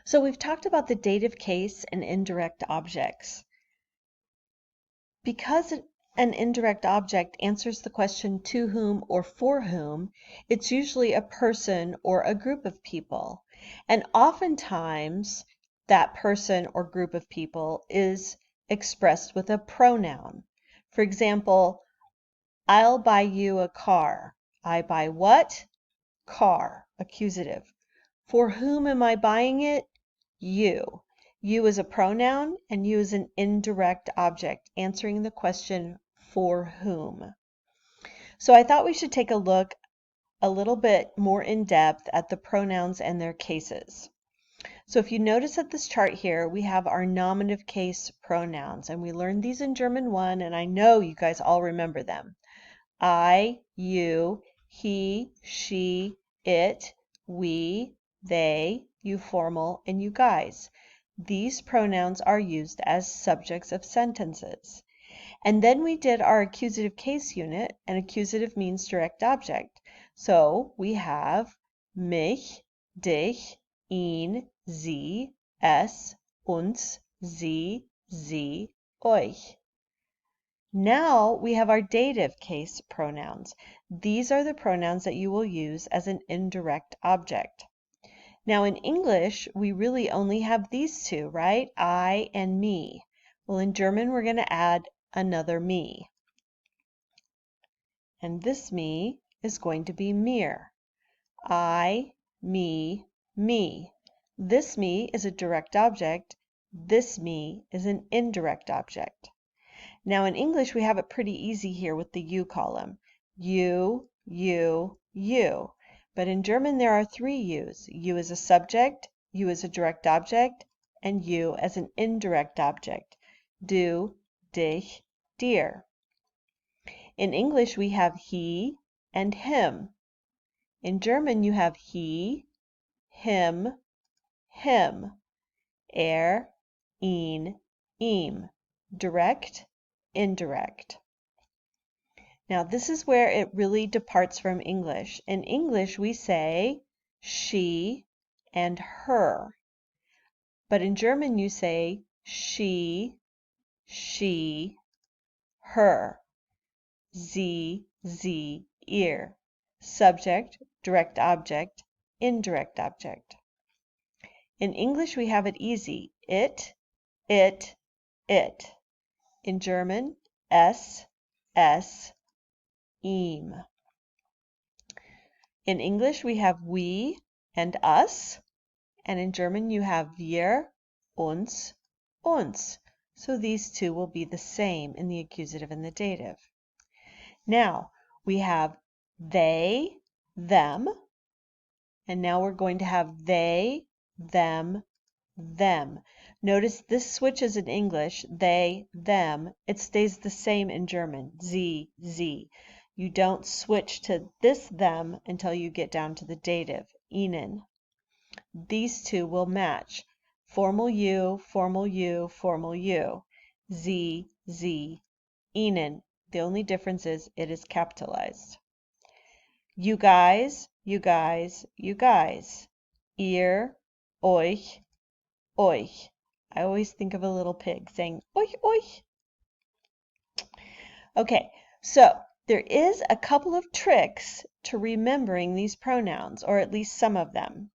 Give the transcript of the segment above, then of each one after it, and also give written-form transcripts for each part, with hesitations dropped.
So we've talked about the dative case and indirect objects. Because an indirect object answers the question to whom or for whom, it's usually a person or a group of people. And oftentimes that person or group of people is expressed with a pronoun. For example, I'll buy you a car. I buy what? Car, accusative. For whom am I buying it? You. You is a pronoun and you is an indirect object, answering the question for whom. So I thought we should take a look a little bit more in depth at the pronouns and their cases. So if you notice at this chart here, we have our nominative case pronouns, and we learned these in German 1, and I know you guys all remember them. I, you, he, she, it, we, they, you formal, and you guys. These pronouns are used as subjects of sentences. And then we did our accusative case unit, and accusative means direct object. So we have mich, dich, ihn, sie, es, uns, sie, euch. Now we have our dative case pronouns. These are the pronouns that you will use as an indirect object. Now in English, we really only have these two, right? I and me. Well, in German, we're going to add another me. And this me is going to be mir. I, me, me. This me is a direct object. This me is an indirect object. Now in English, we have it pretty easy here with the you column. You, you, you. But in German, there are three yous. You as a subject, you as a direct object, and you as an indirect object. Du, dich, dir. In English, we have he and him. In German, you have he, him, him. Er, ihn, ihm. Direct, indirect. Now this is where it really departs from English. In English we say she and her. But in German you say she, her. Sie, ihr. Subject, direct object, indirect object. In English we have it easy. It, it. In German, es, ihm. In English, we have we and us, and in German, you have wir, uns. So these two will be the same in the accusative and the dative. Now, we have they, them, and now we're going to have they, them. Notice this switches in English, they, them. It stays the same in German, sie. You don't switch to this them until you get down to the dative, ihnen. These two will match. Formal you, formal you, formal you. Sie, ihnen. The only difference is it is capitalized. You guys. Ihr, euch. I always think of a little pig saying euch. Okay, so there is a couple of tricks to remembering these pronouns, or at least some of them.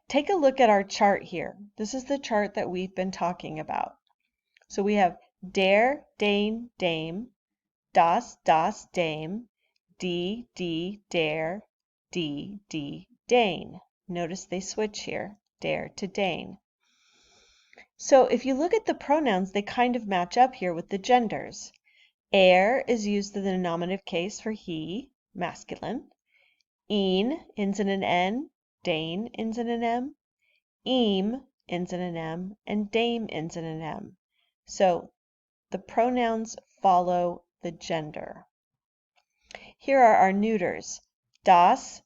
Take a look at our chart here. This is the chart that we've been talking about. So we have der, den, dame, das, dame, die, der, die, dane. Notice they switch here, der to dane. So if you look at the pronouns, they kind of match up here with the genders. Er is used in the nominative case for he, masculine. Ihn ends in an N, dane ends in an M. Ihm ends in an M, and dame ends in an M. So the pronouns follow the gender. Here are our neuters. Das,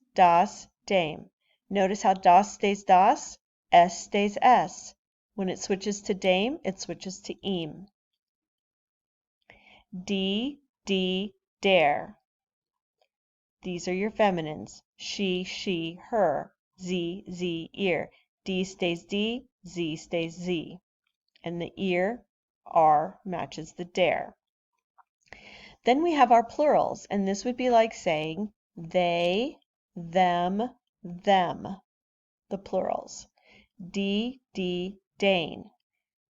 dame. Notice how das stays das, s stays s. When it switches to dame, it switches to ihm. Die, der. These are your feminines. She, her. Sie, ihr. D stays D, Z stays Z. And the ear, R, matches the dare. Then we have our plurals, and this would be like saying they, them, them, the plurals. D, D, Dane.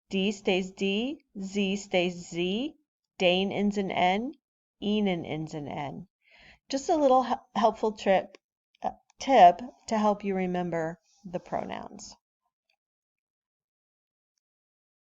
D stays D, Z stays Z, Dane ends in N, Enan ends in N. Just a little helpful tip to help you remember the pronouns.